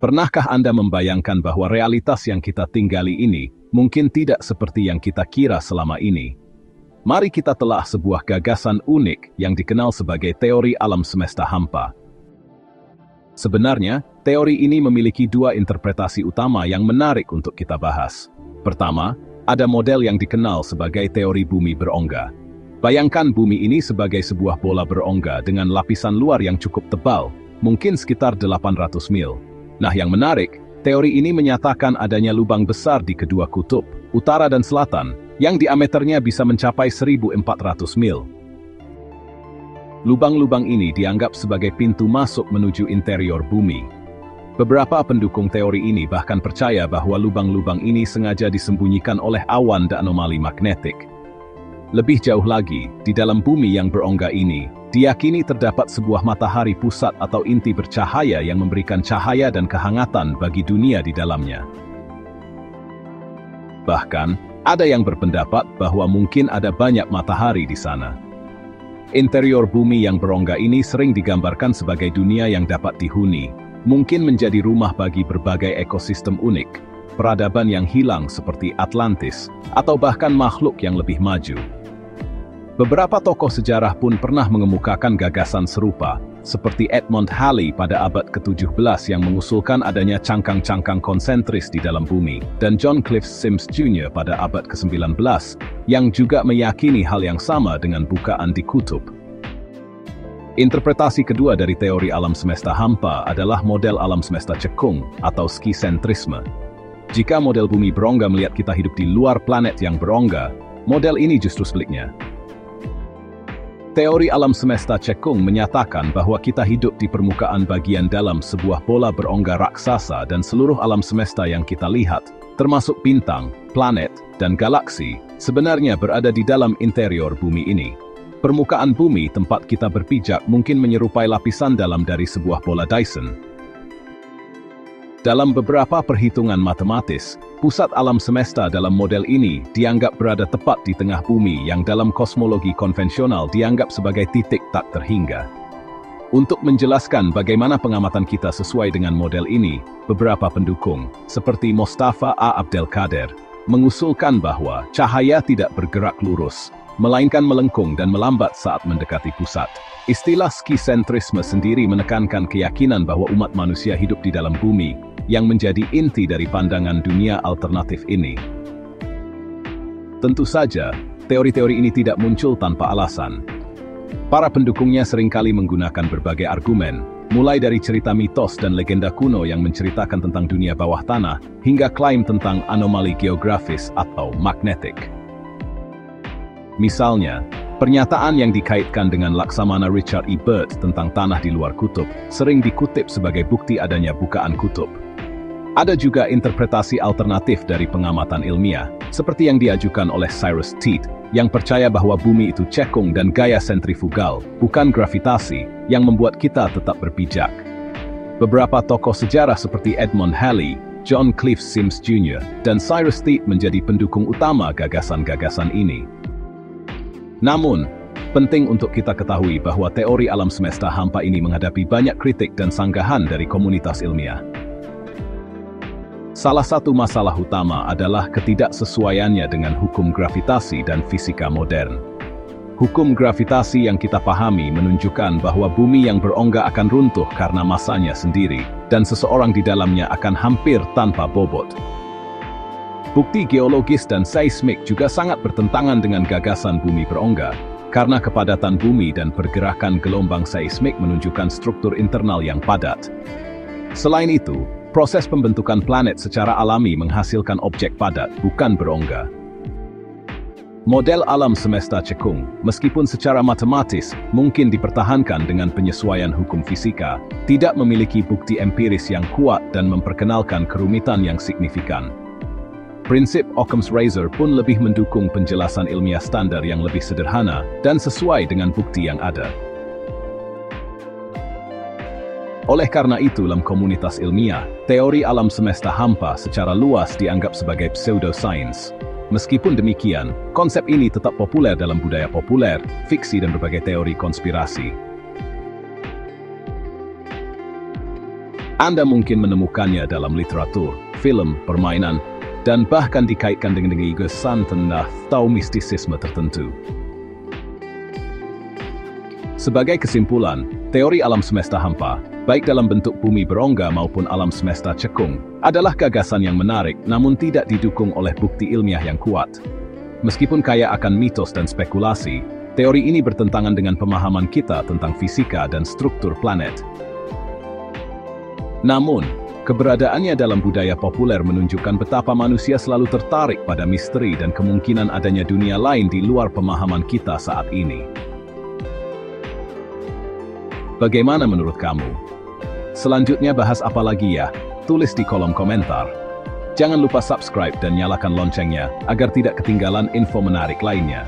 Pernahkah Anda membayangkan bahwa realitas yang kita tinggali ini mungkin tidak seperti yang kita kira selama ini? Mari kita telah sebuah gagasan unik yang dikenal sebagai teori alam semesta hampa. Sebenarnya, teori ini memiliki dua interpretasi utama yang menarik untuk kita bahas. Pertama, ada model yang dikenal sebagai teori bumi berongga. Bayangkan bumi ini sebagai sebuah bola berongga dengan lapisan luar yang cukup tebal, mungkin sekitar 800 mil. Nah, yang menarik, teori ini menyatakan adanya lubang besar di kedua kutub, utara dan selatan, yang diameternya bisa mencapai 1.400 mil. Lubang-lubang ini dianggap sebagai pintu masuk menuju interior bumi. Beberapa pendukung teori ini bahkan percaya bahwa lubang-lubang ini sengaja disembunyikan oleh awan dan anomali magnetik. Lebih jauh lagi, di dalam bumi yang berongga ini, diyakini terdapat sebuah matahari pusat atau inti bercahaya yang memberikan cahaya dan kehangatan bagi dunia di dalamnya. Bahkan, ada yang berpendapat bahwa mungkin ada banyak matahari di sana. Interior bumi yang berongga ini sering digambarkan sebagai dunia yang dapat dihuni, mungkin menjadi rumah bagi berbagai ekosistem unik, peradaban yang hilang seperti Atlantis, atau bahkan makhluk yang lebih maju. Beberapa tokoh sejarah pun pernah mengemukakan gagasan serupa, seperti Edmund Halley pada abad ke-17 yang mengusulkan adanya cangkang-cangkang konsentris di dalam bumi, dan John Cliff Sims Jr. pada abad ke-19, yang juga meyakini hal yang sama dengan bukaan di kutub. Interpretasi kedua dari teori alam semesta hampa adalah model alam semesta cekung atau skisentrisme. Jika model bumi berongga melihat kita hidup di luar planet yang berongga, model ini justru sebaliknya. Teori alam semesta cekung menyatakan bahwa kita hidup di permukaan bagian dalam sebuah bola berongga raksasa dan seluruh alam semesta yang kita lihat, termasuk bintang, planet, dan galaksi, sebenarnya berada di dalam interior bumi ini. Permukaan bumi tempat kita berpijak mungkin menyerupai lapisan dalam dari sebuah bola Dyson. Dalam beberapa perhitungan matematis, pusat alam semesta dalam model ini dianggap berada tepat di tengah bumi yang dalam kosmologi konvensional dianggap sebagai titik tak terhingga. Untuk menjelaskan bagaimana pengamatan kita sesuai dengan model ini, beberapa pendukung, seperti Mostafa A. Abdelkader, mengusulkan bahwa cahaya tidak bergerak lurus, melainkan melengkung dan melambat saat mendekati pusat. Istilah skisentrisme sendiri menekankan keyakinan bahwa umat manusia hidup di dalam bumi, yang menjadi inti dari pandangan dunia alternatif ini. Tentu saja, teori-teori ini tidak muncul tanpa alasan. Para pendukungnya seringkali menggunakan berbagai argumen, mulai dari cerita mitos dan legenda kuno yang menceritakan tentang dunia bawah tanah, hingga klaim tentang anomali geografis atau magnetik. Misalnya, pernyataan yang dikaitkan dengan Laksamana Richard E. Burt tentang tanah di luar kutub sering dikutip sebagai bukti adanya bukaan kutub. Ada juga interpretasi alternatif dari pengamatan ilmiah, seperti yang diajukan oleh Cyrus Teed, yang percaya bahwa bumi itu cekung dan gaya sentrifugal, bukan gravitasi, yang membuat kita tetap berpijak. Beberapa tokoh sejarah seperti Edmund Halley, John Cliff Sims Jr., dan Cyrus Teed menjadi pendukung utama gagasan-gagasan ini. Namun, penting untuk kita ketahui bahwa teori alam semesta hampa ini menghadapi banyak kritik dan sanggahan dari komunitas ilmiah. Salah satu masalah utama adalah ketidaksesuaiannya dengan hukum gravitasi dan fisika modern. Hukum gravitasi yang kita pahami menunjukkan bahwa bumi yang berongga akan runtuh karena masanya sendiri, dan seseorang di dalamnya akan hampir tanpa bobot. Bukti geologis dan seismik juga sangat bertentangan dengan gagasan bumi berongga, karena kepadatan bumi dan pergerakan gelombang seismik menunjukkan struktur internal yang padat. Selain itu, proses pembentukan planet secara alami menghasilkan objek padat, bukan berongga. Model alam semesta cekung, meskipun secara matematis mungkin dipertahankan dengan penyesuaian hukum fisika, tidak memiliki bukti empiris yang kuat dan memperkenalkan kerumitan yang signifikan. Prinsip Occam's Razor pun lebih mendukung penjelasan ilmiah standar yang lebih sederhana dan sesuai dengan bukti yang ada. Oleh karena itu, dalam komunitas ilmiah, teori alam semesta hampa secara luas dianggap sebagai pseudoscience. Meskipun demikian, konsep ini tetap populer dalam budaya populer, fiksi, dan berbagai teori konspirasi. Anda mungkin menemukannya dalam literatur, film, permainan, dan bahkan dikaitkan dengan kesan atau mistisisme tertentu. Sebagai kesimpulan, teori alam semesta hampa, baik dalam bentuk bumi berongga maupun alam semesta cekung, adalah gagasan yang menarik namun tidak didukung oleh bukti ilmiah yang kuat. Meskipun kaya akan mitos dan spekulasi, teori ini bertentangan dengan pemahaman kita tentang fisika dan struktur planet. Namun, keberadaannya dalam budaya populer menunjukkan betapa manusia selalu tertarik pada misteri dan kemungkinan adanya dunia lain di luar pemahaman kita saat ini. Bagaimana menurut kamu? Selanjutnya bahas apa lagi ya? Tulis di kolom komentar. Jangan lupa subscribe dan nyalakan loncengnya agar tidak ketinggalan info menarik lainnya.